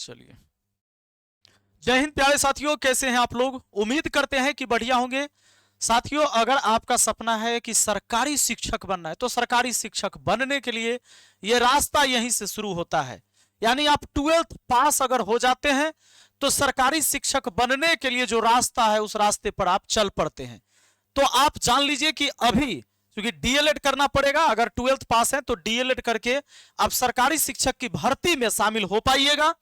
चलिए, जय हिंद प्यारे साथियों, कैसे हैं आप लोग? उम्मीद करते हैं कि बढ़िया होंगे। साथियों, अगर आपका सपना है कि सरकारी शिक्षक बनना है तो सरकारी शिक्षक बनने के लिए यह रास्ता यहीं से शुरू होता है। यानी आप 12th पास अगर हो जाते हैं तो सरकारी शिक्षक बनने के लिए जो रास्ता है उस रास्ते पर आप चल पड़ते हैं। तो आप जान लीजिए कि अभी क्योंकि डीएलएड करना पड़ेगा, अगर 12th पास है तो डीएलएड करके आप सरकारी शिक्षक की भर्ती में शामिल हो पाइएगा।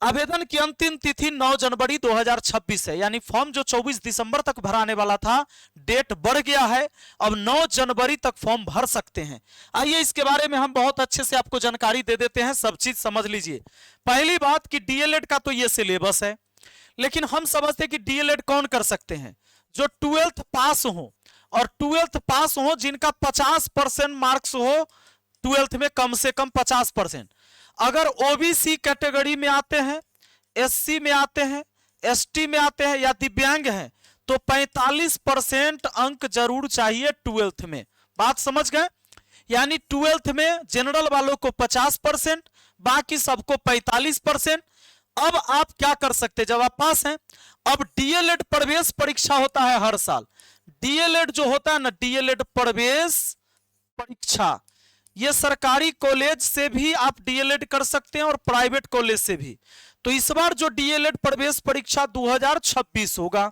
आवेदन की अंतिम तिथि 9 जनवरी 2026 है, यानी फॉर्म जो 24 दिसंबर तक भराने वाला था, डेट बढ़ गया है। अब 9 जनवरी तक फॉर्म भर सकते हैं। आइए इसके बारे में हम बहुत अच्छे से आपको जानकारी दे देते हैं, सब चीज समझ लीजिए। पहली बात कि डीएलएड का तो ये सिलेबस है, लेकिन हम समझते हैं कि डीएलएड कौन कर सकते हैं? जो 12th पास हो, और 12th पास हो जिनका 50% मार्क्स हो 12th में, कम से कम 50%। अगर ओबीसी कैटेगरी में आते हैं, एससी में आते हैं, एसटी में आते हैं या दिव्यांग हैं तो 45% अंक जरूर चाहिए 12th में। बात समझ गए? यानी 12th में जनरल वालों को 50%, बाकी सबको 45%। अब आप क्या कर सकते हैं जब आप पास हैं? अब डीएलएड प्रवेश परीक्षा होता है हर साल। डीएलएड जो होता है ना, डीएलएड प्रवेश परीक्षा, ये सरकारी कॉलेज से भी आप डीएलएड कर सकते हैं और प्राइवेट कॉलेज से भी। तो इस बार जो डीएलएड प्रवेश परीक्षा 2026 होगा,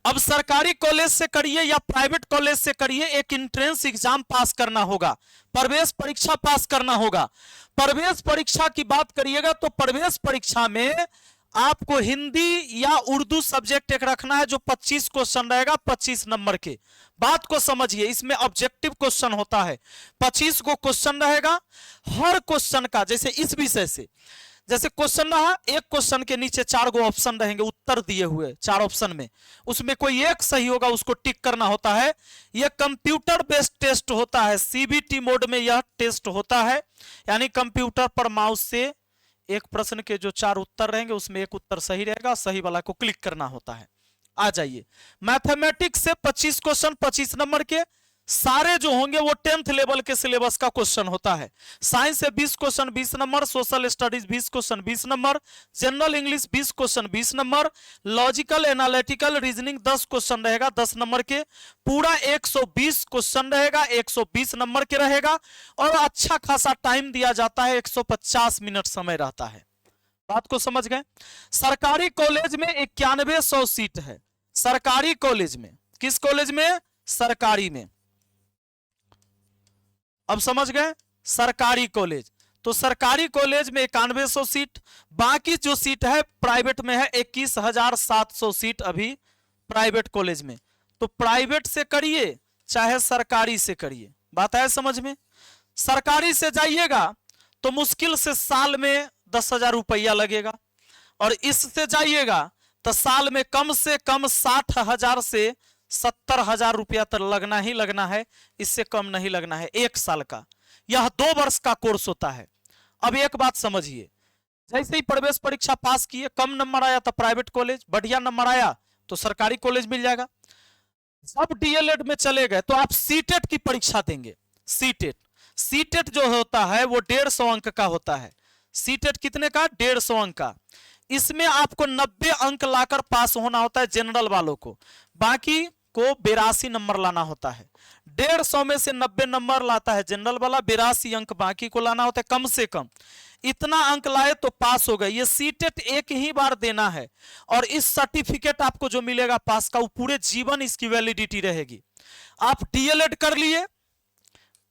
अब सरकारी कॉलेज से करिए या प्राइवेट कॉलेज से करिए, एक एंट्रेंस एग्जाम पास करना होगा, प्रवेश परीक्षा पास करना होगा। प्रवेश परीक्षा की बात करिएगा तो प्रवेश परीक्षा में आपको हिंदी या उर्दू सब्जेक्ट एक रखना है, जो 25 क्वेश्चन रहेगा, 25 नंबर के। बात को समझिए, इसमें ऑब्जेक्टिव क्वेश्चन होता है, 25 को क्वेश्चन रहेगा। हर क्वेश्चन का, जैसे इस विषय से जैसे क्वेश्चन रहा, एक क्वेश्चन के नीचे 4 गो ऑप्शन रहेंगे उत्तर दिए हुए, 4 ऑप्शन में उसमें कोई एक सही होगा, उसको टिक करना होता है। यह कंप्यूटर बेस्ड टेस्ट होता है, सीबीटी मोड में यह टेस्ट होता है। यानी कंप्यूटर पर माउस से एक प्रश्न के जो 4 उत्तर रहेंगे उसमें एक उत्तर सही रहेगा, सही वाला को क्लिक करना होता है। आ जाइए, मैथमेटिक्स से 25 क्वेश्चन 25 नंबर के सारे जो होंगे वो 10th लेवल के सिलेबस का क्वेश्चन होता है। साइंस से 20 question 20 number, social studies 20 question 20 number, general English 20 question 20 number, logical analytical reasoning 10 question रहेगा 10 नंबर के। पूरा 120 क्वेश्चन रहेगा, 120 नंबर के रहेगा, और अच्छा खासा टाइम दिया जाता है, 150 मिनट समय रहता है। बात को समझ गए? सरकारी कॉलेज में 9100 सीट है। सरकारी कॉलेज में, किस कॉलेज में? सरकारी में। अब समझ गए? सरकारी कॉलेज, तो सरकारी कॉलेज में 9100 सीट। बाकी जो सीट है प्राइवेट में है 21,700 सीट अभी प्राइवेट कॉलेज में। तो प्राइवेट से करिए चाहे सरकारी से करिए, बात है समझ में? सरकारी से जाइएगा तो मुश्किल से साल में 10,000 रुपया लगेगा, और इससे जाइएगा तो साल में कम से कम 60,000 से 70,000 रुपया तक लगना ही लगना है, इससे कम नहीं लगना है। 1 साल का, यह 2 वर्ष का कोर्स होता है। अब एक बात समझिए, जैसे ही प्रवेश परीक्षा पास किए, कम नंबर आया तो प्राइवेट कॉलेज, बढ़िया नंबर आया तो सरकारी कॉलेज मिल जाएगा। जब डीएलएड में चले गए तो आप सीटेट की परीक्षा देंगे। सीटेट जो होता है वो 150 अंक का होता है। सीटेट कितने का? 150 अंक का। इसमें आपको 90 अंक लाकर पास होना होता है जनरल वालों को, बाकी को 82 नंबर लाना होता है। 150 में से 90 नंबर लाता है जनरल वाला, 82 अंक बाकी को लाना होता है। कम से कम इतना अंक लाए तो पास हो गए। ये सीटेट एक ही बार देना है, और इस सर्टिफिकेट आपको जो मिलेगा पास का, वो पूरे जीवन इसकी वैलिडिटी रहेगी। आप डीएलएड कर लिए,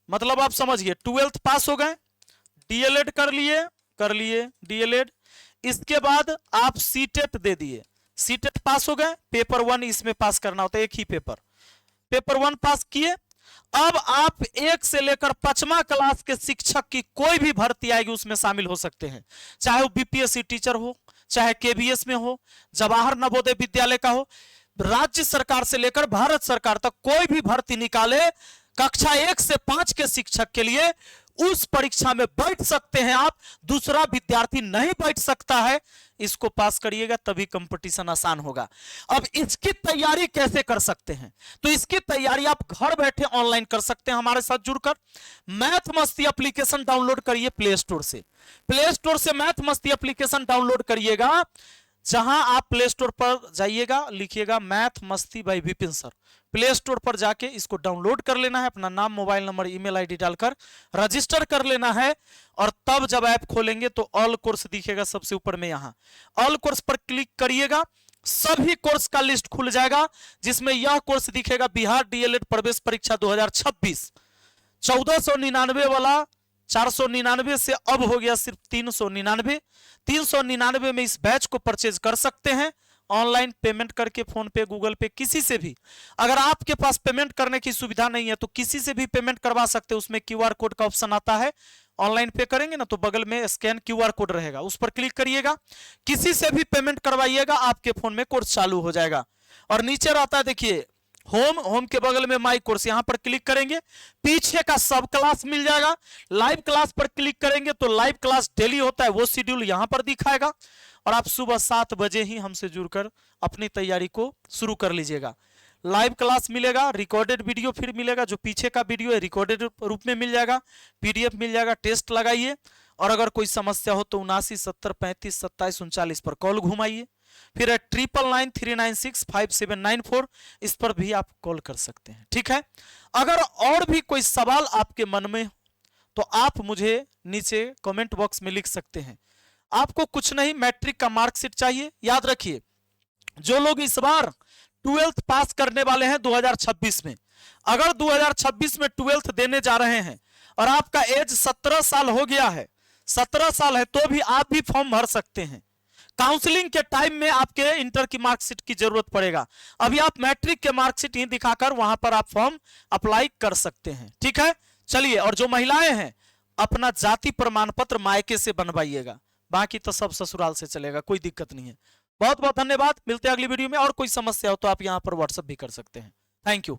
मतलब आप समझिए 12th पास हो गए, डीएलएड कर लिए डीएलएड, इसके बाद आप सीटेट दे दिए, सीटेट पास हो गए। पेपर 1 इसमें पास करना होता है, एक ही पेपर 1 पास किए। अब आप 1 से लेकर 5वां क्लास के शिक्षक की कोई भी भर्ती आएगी उसमें शामिल हो सकते हैं, चाहे वो बीपीएससी टीचर हो, चाहे केबीएस में हो, जवाहर नवोदय विद्यालय का हो, राज्य सरकार से लेकर भारत सरकार तक कोई भी भर्ती निकाले कक्षा 1 से 5 के शिक्षक के लिए, उस परीक्षा में बैठ सकते हैं आप, दूसरा विद्यार्थी नहीं बैठ सकता है। इसको पास करिएगा तभी कंपटीशन आसान होगा। अब इसकी तैयारी कैसे कर सकते हैं? तो इसकी तैयारी आप घर बैठे ऑनलाइन कर सकते हैं हमारे साथ जुड़कर। मैथ मस्ती एप्लीकेशन डाउनलोड करिए प्ले स्टोर से। प्ले स्टोर से मैथ मस्ती एप्लीकेशन डाउनलोड करिएगा। जहां आप प्ले स्टोर पर जाइएगा, लिखिएगा मैथ मस्ती by Vipin sir. Play store पर जाके इसको डाउनलोड कर लेना है, अपना नाम, मोबाइल नंबर, ईमेल आईडी डालकर रजिस्टर कर लेना है। और तब जब ऐप खोलेंगे तो ऑल कोर्स दिखेगा सबसे ऊपर में, यहां ऑल कोर्स पर क्लिक करिएगा, सभी कोर्स का लिस्ट खुल जाएगा, जिसमें यह कोर्स दिखेगा बिहार डीएलएड प्रवेश परीक्षा 2026। 1499 वाला 499 से अब हो गया सिर्फ 399। 399 में इस बैच को परचेज कर सकते हैं ऑनलाइन पेमेंट करके, फोन पे, गूगल पे, किसी से भी। अगर आपके पास पेमेंट करने की सुविधा नहीं है तो किसी से भी पेमेंट करवा सकते हैं। उसमें क्यूआर कोड का ऑप्शन आता है, ऑनलाइन पे करेंगे ना तो बगल में स्कैन क्यूआर कोड रहेगा, उस पर क्लिक करिएगा, किसी से भी पेमेंट करवाइएगा, आपके फोन में कोर्स चालू हो जाएगा। और नीचे रहता है देखिए होम के बगल में माई कोर्स, यहां पर क्लिक करेंगे, पीछे का सब क्लास मिल जाएगा। लाइव क्लास पर क्लिक करेंगे तो लाइव क्लास डेली होता है, वो शेड्यूल यहां पर दिखाएगा। और आप सुबह 7 बजे ही हमसे जुड़कर अपनी तैयारी को शुरू कर लीजिएगा। लाइव क्लास मिलेगा, रिकॉर्डेड वीडियो फिर मिलेगा, जो पीछे का वीडियो है रिकॉर्डेड रूप में मिल जाएगा, पीडीएफ मिल जाएगा, टेस्ट लगाइए। और अगर कोई समस्या हो तो 79 70 35 27 39 पर कॉल घुमाइए। फिर 9993965794, इस पर भी आप कॉल कर सकते हैं। ठीक है, अगर और भी कोई सवाल आपके मन में तो आप मुझे नीचे कमेंट बॉक्स में लिख सकते हैं। आपको कुछ नहीं, मैट्रिक का मार्कशीट चाहिए। याद रखिए, जो लोग इस बार 12th पास करने वाले हैं 2026 में, अगर 2026 में 12th देने जा रहे हैं और आपका एज 17 साल हो गया है, 17 साल है, तो भी आप भी फॉर्म भर सकते हैं। काउंसलिंग के टाइम में आपके इंटर की मार्कशीट की जरूरत पड़ेगा, अभी आप मैट्रिक के मार्कशीट ही दिखाकर वहां पर आप फॉर्म अप्लाई कर सकते हैं। ठीक है, चलिए, और जो महिलाएं हैं अपना जाति प्रमाण पत्र मायके से बनवाइएगा, बाकी तो सब ससुराल से चलेगा, कोई दिक्कत नहीं है। बहुत बहुत धन्यवाद, मिलते हैं अगली वीडियो में। और कोई समस्या हो तो आप यहां पर व्हाट्सएप भी कर सकते हैं। Thank you.